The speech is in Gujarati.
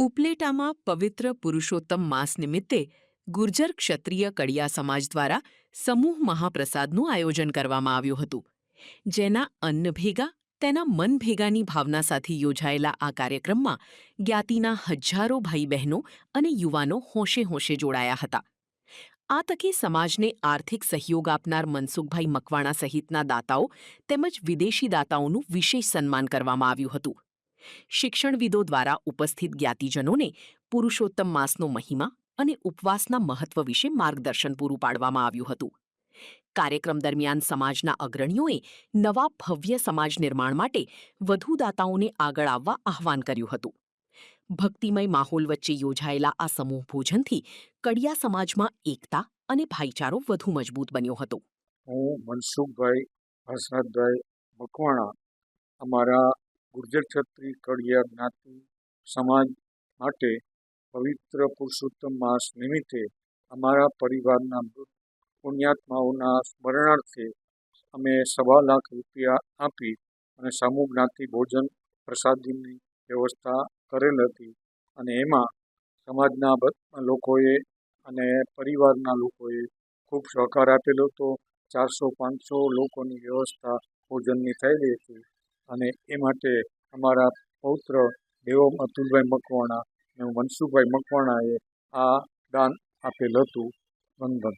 ઉપલેટામાં પવિત્ર પુરુષોત્તમ માસ નિમિત્તે ગુર્જર ક્ષત્રિય કડિયા સમાજ દ્વારા સમૂહ મહાપ્રસાદનું આયોજન કરવામાં આવ્યું હતું, જેના અન્ન ભેગા તેના મન ભેગાની ભાવના સાથે યોજાયેલા આ કાર્યક્રમમાં જ્ઞાતિના હજારો ભાઈ બહેનો અને યુવાનો હોંશે હોંશે જોડાયા હતા. આ તકે સમાજને આર્થિક સહયોગ આપનાર મનસુખભાઈ મકવાણા સહિતના દાતાઓ તેમજ વિદેશી દાતાઓનું વિશેષ સન્માન કરવામાં આવ્યું હતું. શિક્ષણવિદો દ્વારા ઉપસ્થિત જ્ઞાતિજનોને પુરુષોત્તમ માસનો મહિમા અને ઉપવાસના મહત્વ વિશે માર્ગદર્શન પૂરું પાડવામાં આવ્યું હતું. કાર્યક્રમ દરમિયાન સમાજના અગ્રણીઓએ નવા ભવ્ય સમાજ નિર્માણ માટે વધુ દાતાઓને આગળ આવવા આહ્વાન કર્યું હતું. ભક્તિમય માહોલ વચ્ચે યોજાયેલા આ સમૂહ ભોજનથી કડિયા સમાજમાં એકતા અને ભાઈચારો વધુ મજબૂત બન્યો હતો. હું મનસુખભાઈ હસરતભાઈ મકવાણા અમારા ગુર્જર ક્ષત્રિય કડિયા જ્ઞાતિ સમાજ માટે પવિત્ર પુરુષોત્તમ માસ નિમિત્તે અમારા પરિવારના પુણ્યાત્માઓના સ્મરણાર્થે અમે ₹1.25 લાખ આપી અને સમૂહ જ્ઞાતિ ભોજન પ્રસાદીની વ્યવસ્થા કરેલ હતી. અને એમાં સમાજના લોકોએ અને પરિવારના લોકોએ ખૂબ સહકાર આપેલો હતો. 400-500 લોકોની વ્યવસ્થા ભોજનની થયેલી હતી અને એ માટે અમારા પૌત્ર દેવમ અતુલભાઈ મકવાણા અને મનસુખભાઈ મકવાણાએ આ દાન આપેલ હતું. વંદન.